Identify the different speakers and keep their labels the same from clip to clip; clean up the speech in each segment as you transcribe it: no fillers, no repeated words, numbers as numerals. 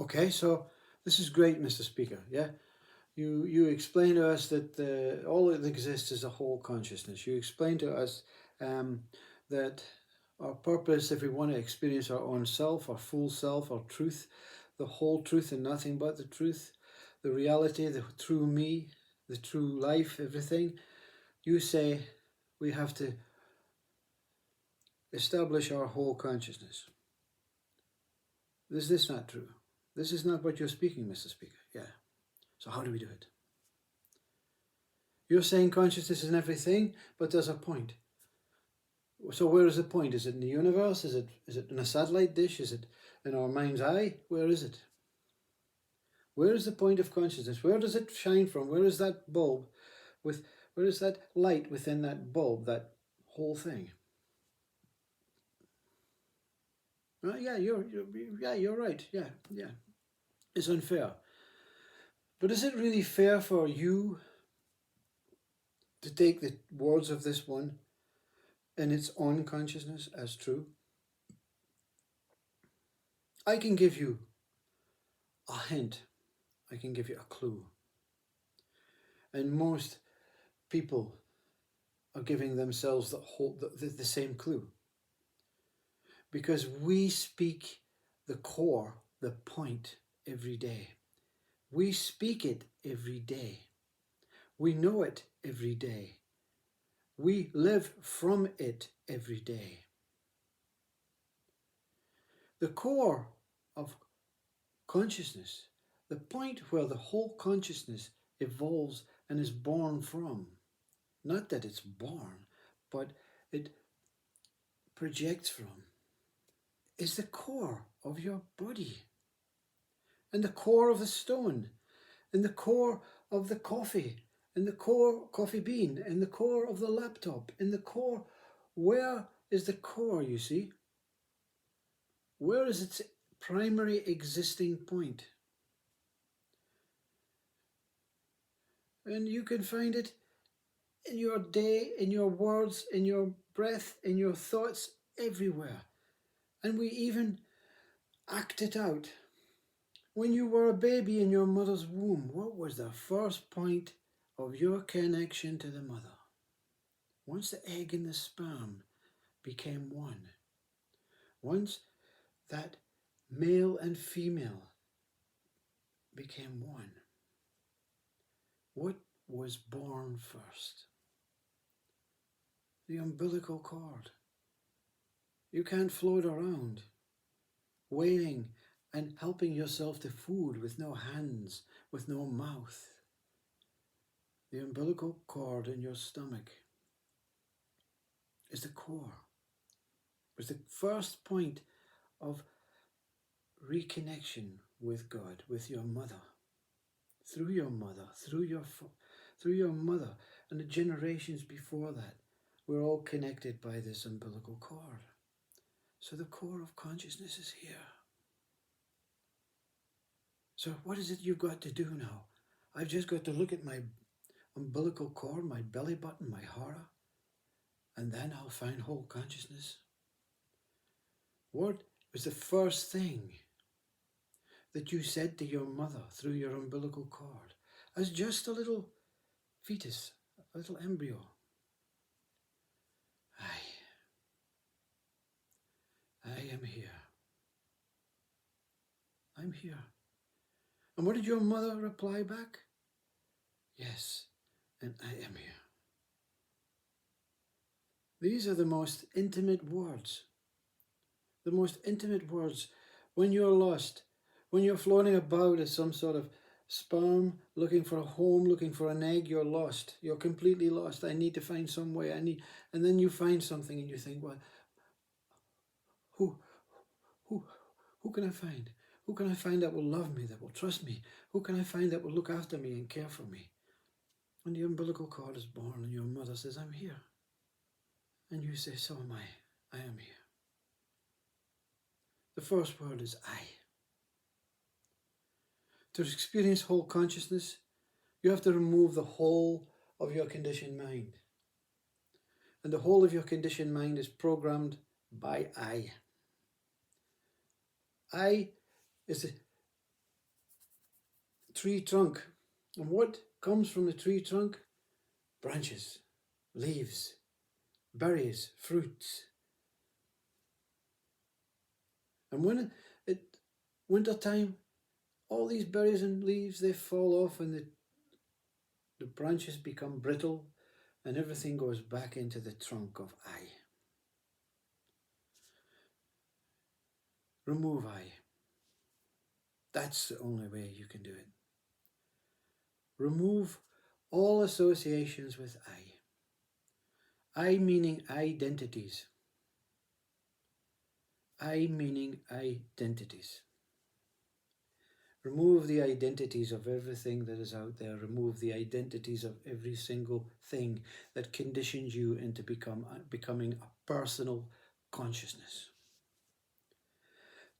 Speaker 1: Okay, so this is great, Mr. Speaker. Yeah, you explain to us that all that exists is a whole consciousness. You explain to us um, that our purpose, if we want to experience our own self, our full self, our truth, the whole truth and nothing but the truth, the reality, the true me, the true life, everything, you say we have to establish our whole consciousness. Is this not true? This is not what you're speaking, Mr. Speaker. Yeah. So how do we do it? You're saying consciousness is in everything, but there's a point. So where is the point? Is it in the universe? Is it in a satellite dish? Is it in our mind's eye? Where is it? Where is the point of consciousness? Where does it shine from? Where is that bulb where is that light within that bulb, that whole thing? Yeah, you're right. Yeah. It's unfair. But is it really fair for you to take the words of this one in its own consciousness as true? I can give you a hint. I can give you a clue. And most people are giving themselves the same clue. Because we speak the core, the point, every day. We speak it every day. We know it every day. We live from it every day. The core of consciousness, the point where the whole consciousness evolves and is born from, not that it's born, but it projects from, is the core of your body, and the core of the stone, and the core of the coffee, and the core coffee bean, and the core of the laptop, and the core. Where is the core, you see? Where is its primary existing point? And you can find it in your day, in your words, in your breath, in your thoughts, everywhere. And we even act it out. When you were a baby in your mother's womb, what was the first point of your connection to the mother? Once the egg and the sperm became one, once that male and female became one, what was born first? The umbilical cord. You can't float around waiting and helping yourself to food with no hands, with no mouth. The umbilical cord in your stomach is the core. It's the first point of reconnection with God, with your mother, through your mother, through your mother, and the generations before that. We're all connected by this umbilical cord. So the core of consciousness is here. So what is it you've got to do now? I've just got to look at my umbilical cord, my belly button, my hara, and then I'll find whole consciousness. What was the first thing that you said to your mother through your umbilical cord as just a little fetus, a little embryo? I am here. I'm here. And what did your mother reply back? Yes, and I am here. These are the most intimate words. The most intimate words when you're lost, when you're floating about as some sort of sperm, looking for a home, looking for an egg, you're lost. You're completely lost. I need to find some way. And then you find something and you think, well, who can I find? Who can I find that will love me, that will trust me? Who can I find that will look after me and care for me? And the umbilical cord is born and your mother says, I'm here. And you say, so am I. I am here. The first word is I. To experience whole consciousness, you have to remove the whole of your conditioned mind. And the whole of your conditioned mind is programmed by I. I is tree trunk. And what comes from the tree trunk? Branches, leaves, berries, fruits. And when it winter time, all these berries and leaves, they fall off and the branches become brittle and everything goes back into the trunk of I. Remove I. That's the only way you can do it. Remove all associations with I. I meaning identities. I meaning identities. Remove the identities of everything that is out there. Remove the identities of every single thing that conditions you into becoming a personal consciousness.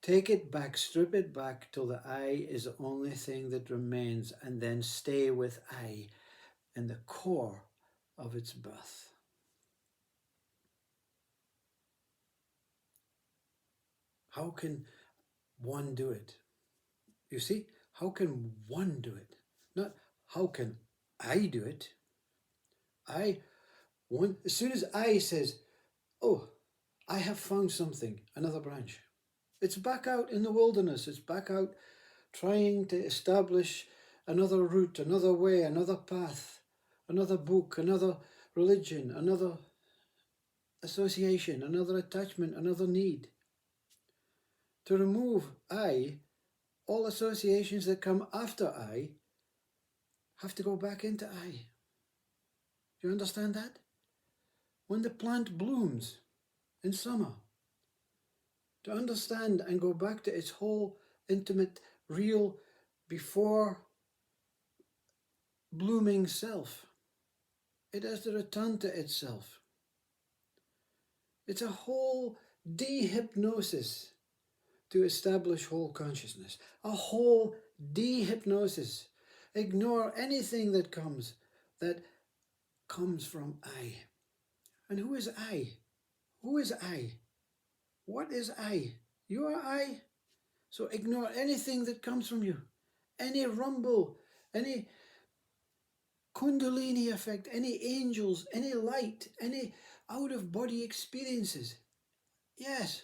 Speaker 1: Take it back, strip it back till the I is the only thing that remains, and then stay with I in the core of its birth. How can one do it? You see, how can one do it? Not how can I do it? As soon as I says, oh, I have found something, another branch. It's back out in the wilderness. It's back out trying to establish another route, another way, another path, another book, another religion, another association, another attachment, another need. To remove I, all associations that come after I have to go back into I. Do you understand that? When the plant blooms in summer, to understand and go back to its whole intimate, real, before blooming self, it has to return to itself. It's a whole dehypnosis to establish whole consciousness, a whole dehypnosis. Ignore anything that comes from I. And who is I? Who is I? What is I? You are I. So ignore anything that comes from you. Any rumble, any kundalini effect, any angels, any light, any out-of-body experiences. Yes.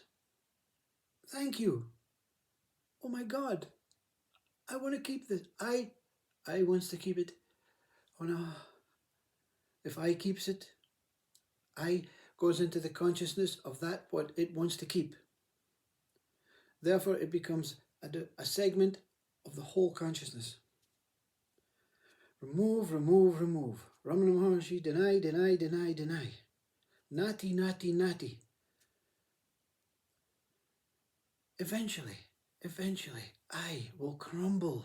Speaker 1: Thank you. Oh my God. I want to keep this. I wants to keep it. Oh no. If I keeps it, I goes into the consciousness of that what it wants to keep. Therefore, it becomes a segment of the whole consciousness. Remove, remove, remove. Ramana Maharshi, deny, deny, deny, deny. Nati, nati, nati. Eventually, I will crumble.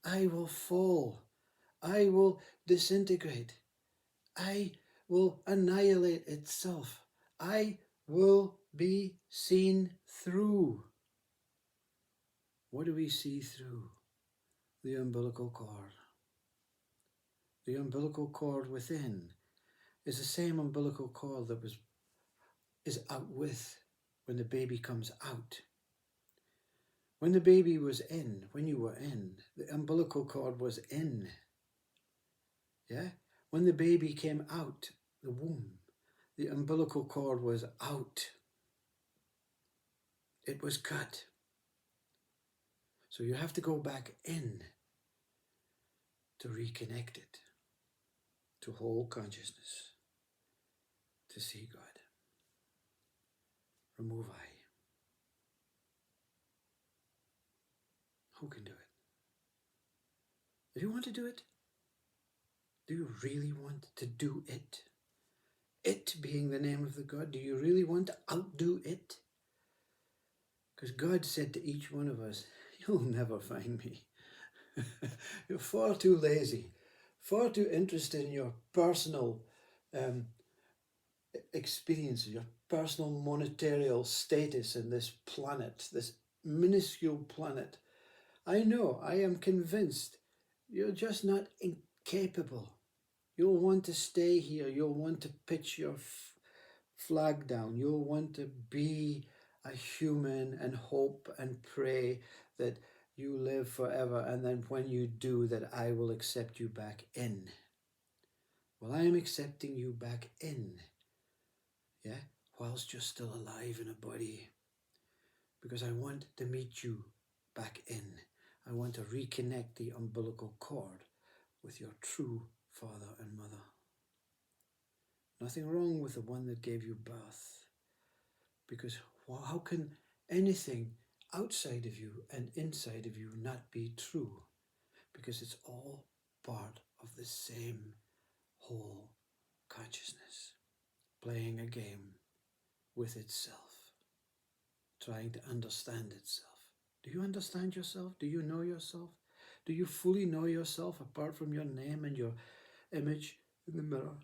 Speaker 1: I will fall. I will disintegrate. I will annihilate itself. I will be seen through. What do we see through? The umbilical cord. The umbilical cord within is the same umbilical cord that is out with when the baby comes out. When the baby was in, when you were in, the umbilical cord was in. Yeah? When the baby came out, the womb, the umbilical cord was out. It was cut. So you have to go back in to reconnect it to whole consciousness, to see God. Remove I. Who can do it? If you want to do it, do you really want to do it? It being the name of the God, do you really want to outdo it? Because God said to each one of us, you'll never find me. You're far too lazy, far too interested in your personal experiences, your personal monetarial status in this planet, this minuscule planet. I know, I am convinced you're just not incapable. You'll want to stay here. You'll want to pitch your flag down. You'll want to be a human and hope and pray that you live forever, and then when you do, that I will accept you back in. Well, I am accepting you back in, yeah, whilst you're still alive in a body, because I want to meet you back in. I want to reconnect the umbilical cord with your true father and mother. Nothing wrong with the one that gave you birth, because how can anything outside of you and inside of you not be true? Because it's all part of the same whole consciousness, playing a game with itself, trying to understand itself. Do you understand yourself? Do you know yourself? Do you fully know yourself apart from your name and your image in the mirror?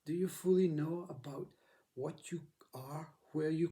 Speaker 1: Do you fully know about what you are, where you